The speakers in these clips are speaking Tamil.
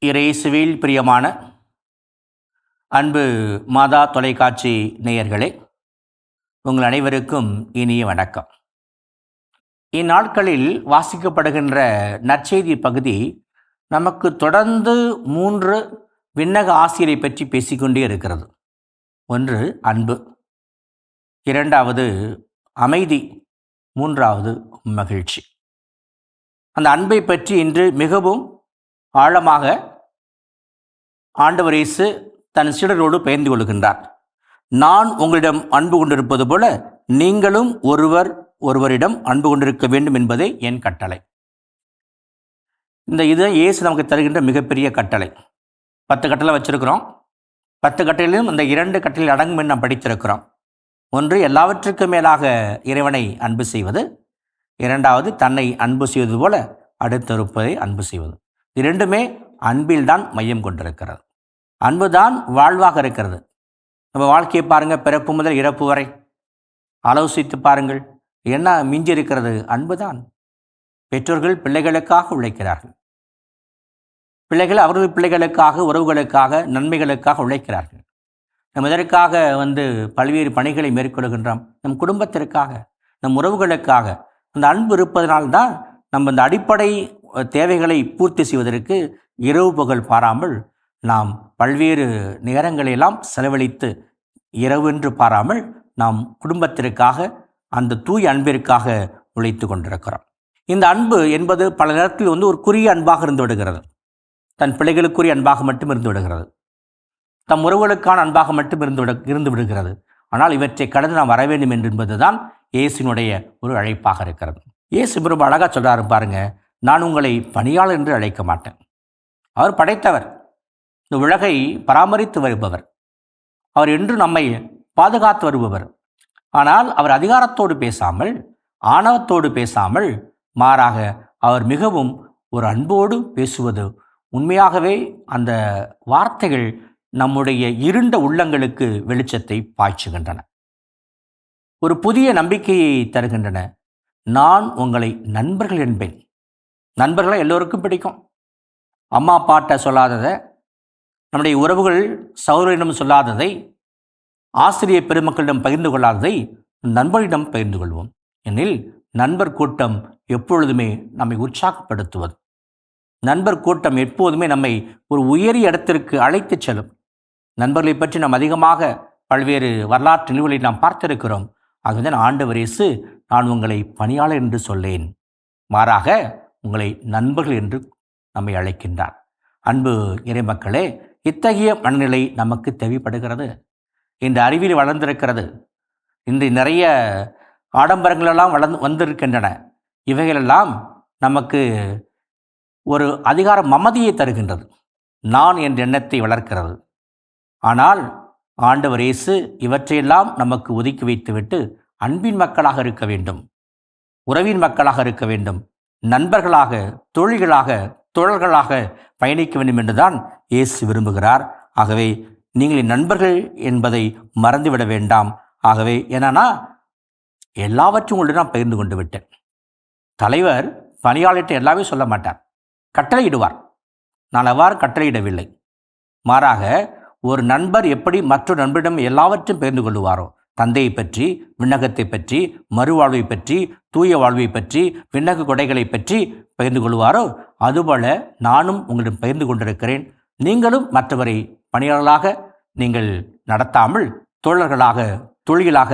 இறையேசுவில் பிரியமான அன்பு மாதா தொலைக்காட்சி நேயர்களே, உங்கள் அனைவருக்கும் இனிய வணக்கம். இந்நாட்களில் வாசிக்கப்படுகின்ற நற்செய்தி பகுதி நமக்கு தொடர்ந்து 3 விண்ணக ஆசிரியரை பற்றி பேசிக்கொண்டே இருக்கிறது. ஒன்று அன்பு, 2வது அமைதி, 3வது மகிழ்ச்சி. அந்த அன்பை பற்றி இன்று மிகவும் ஆழமாக ஆண்டவர் இயேசு தன் சீடரோடு பகிர்ந்து கொள்கின்றார். நான் உங்களிடம் அன்பு கொண்டிருப்பது போல நீங்களும் ஒருவரிடம் அன்பு கொண்டிருக்க வேண்டும் என்பதே என் கட்டளை. இது இயேசு நமக்கு தருகின்ற மிகப்பெரிய கட்டளை. 10 கட்டளை வச்சிருக்கிறோம். 10 கட்டளையிலும் இந்த 2 கட்டளை அடங்கும் என்று நாம் படித்திருக்கிறோம். ஒன்று, எல்லாவற்றுக்கும் மேலாக இறைவனை அன்பு செய்வது. 2வது, தன்னை அன்பு செய்வது போல அடுத்திருப்பதை அன்பு செய்வது. இரண்டுமே அன்பில்தான் மையம் கொண்டிருக்கிறது. அன்புதான் வாழ்வாக இருக்கிறது. நம்ம வாழ்க்கையை பாருங்கள், பிறப்பு முதல் இறப்பு வரை ஆலோசித்து பாருங்கள், என்ன மிஞ்சி இருக்கிறது? அன்புதான். பெற்றோர்கள் பிள்ளைகளுக்காக உழைக்கிறார்கள். பிள்ளைகள் அவர்கள் பிள்ளைகளுக்காக, உறவுகளுக்காக, நன்மைகளுக்காக உழைக்கிறார்கள். நம்ம இதற்காக பல்வேறு பணிகளை மேற்கொள்கின்றோம். நம் குடும்பத்திற்காக, நம் உறவுகளுக்காக. அந்த அன்பு இருப்பதனால்தான் நம்ம இந்த அடிப்படை தேவைகளை பூர்த்தி செய்வதற்கு இரவு பகல் பாராமல் நாம் பல்வேறு நேரங்களெல்லாம் செலவழித்து, இரவென்று பாராமல் நாம் குடும்பத்திற்காக, அந்த தூய அன்பிற்காக உழைத்து கொண்டிருக்கிறோம். இந்த அன்பு என்பது பல நேரத்தில் ஒரு குறுகிய அன்பாக இருந்து விடுகிறது. தன் பிள்ளைகளுக்குரிய அன்பாக மட்டும் இருந்து விடுகிறது. தம் உறவுகளுக்கான அன்பாக மட்டும் இருந்து விடுகிறது. ஆனால் இவற்றை கடந்து நாம் வர வேண்டும் என்பதுதான் இயேசுனுடைய ஒரு அழைப்பாக இருக்கிறது. இயேசு ரொம்ப அழகாக சொல்கிறாரு பாருங்க, நான் உங்களை பணியாளர் என்று அழைக்க மாட்டேன். அவர் படைத்தவர், இந்த உலகை பராமரித்து வருபவர், அவர் என்று நம்மை பாதுகாத்து வருபவர். ஆனால் அவர் அதிகாரத்தோடு பேசாமல், ஆணவத்தோடு பேசாமல், மாறாக அவர் மிகவும் ஒரு அன்போடு பேசுவது. உண்மையாகவே அந்த வார்த்தைகள் நம்முடைய இருண்ட உள்ளங்களுக்கு வெளிச்சத்தை பாய்ச்சுகின்றன, ஒரு புதிய நம்பிக்கையை தருகின்றன. நான் உங்களை நண்பர்கள் என்பேன். நண்பர்களை எல்லோருக்கும் பிடிக்கும். அம்மா அப்பாட்ட சொல்லாததை, நம்முடைய உறவுகள் சகோதரிடம் சொல்லாததை, ஆசிரியர் பெருமக்களிடம் பகிர்ந்து கொள்ளாததை நண்பர்களிடம் பகிர்ந்து கொள்வோம். எனில் நண்பர் கூட்டம் எப்பொழுதுமே நம்மை உற்சாகப்படுத்துவது. நண்பர் கூட்டம் எப்போதுமே நம்மை ஒரு உயரிய இடத்திற்கு அழைத்து செல்லும். நண்பர்களை பற்றி நாம் அதிகமாக பல்வேறு வரலாற்று நிகழ்வுகளை நாம் பார்த்திருக்கிறோம். ஆகவே ஆண்டவர் இயேசு, நான் உங்களை பணியாளர் என்று சொல்லேன், மாறாக உங்களை நண்பர்கள் என்று நம்மை அழைக்கின்றார். அன்பு இறைமக்களே, இத்தகைய மனநிலை நமக்கு தேவைப்படுகிறது. இந்த அறிவியல் வளர்ந்திருக்கிறது. இன்று நிறைய ஆடம்பரங்களெல்லாம் வந்திருக்கின்றன. இவைகளெல்லாம் நமக்கு ஒரு அதிகார மமதியை தருகின்றது. நான் என்ற எண்ணத்தை வளர்க்கிறது. ஆனால் ஆண்டவர் இயேசு இவற்றையெல்லாம் நமக்கு ஒதுக்கி வைத்துவிட்டு அன்பின் மக்களாக இருக்க வேண்டும், உறவின் மக்களாக இருக்க வேண்டும், நண்பர்களாக, தொழில்களாக, தோழர்களாக பயணிக்க வேண்டும் என்றுதான் இயேசு விரும்புகிறார். ஆகவே நீங்கள் நண்பர்கள் என்பதை மறந்துவிட வேண்டாம். ஆகவே என்னன்னா, எல்லாவற்றும் உங்களுடன் நான் பகிர்ந்து கொண்டு விட்டேன். தலைவர் பணியாளர்கிட்ட எல்லாமே சொல்ல மாட்டார், கட்டளையிடுவார். நான் அவ்வாறு கட்டளையிடவில்லை. மாறாக ஒரு நண்பர் எப்படி மற்றொரு நண்பரிடம் எல்லாவற்றையும் பகிர்ந்து கொள்வாரோ, தந்தையை பற்றி, விண்ணகத்தை பற்றி, மறுவாழ்வை பற்றி, தூய வாழ்வை பற்றி, விண்ணக கொடைகளை பற்றி பகிர்ந்து கொள்வாரோ, அதுபோல நானும் உங்களிடம் பகிர்ந்து கொண்டிருக்கிறேன். நீங்களும் மற்றவரை பணியாளர்களாக நீங்கள் நடத்தாமல் தோழர்களாக, தொழிலாக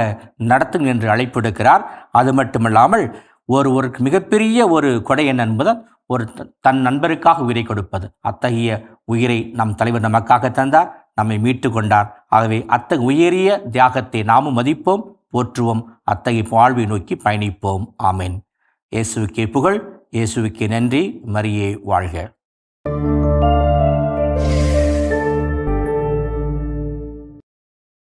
நடத்துங்கள் என்று அழைப்பு எடுக்கிறார். அது மட்டுமல்லாமல் ஒருவருக்கு மிகப்பெரிய ஒரு கொடை என்ன என்பதால் ஒரு தன் நண்பருக்காக உயிரை கொடுப்பது. அத்தகைய உயிரை நம் தலைவர் நமக்காக தந்தார், நம்மை மீட்டு கொண்டார். ஆகவே அத்தகைய உயரிய தியாகத்தை நாமும் மதிப்போம், போற்றுவோம். அத்தகைய வாழ்வை நோக்கி பயணிப்போம். ஆமென். இயேசுவுக்கே புகழ், இயேசுவுக்கே நன்றி. மரியே வாழ்க.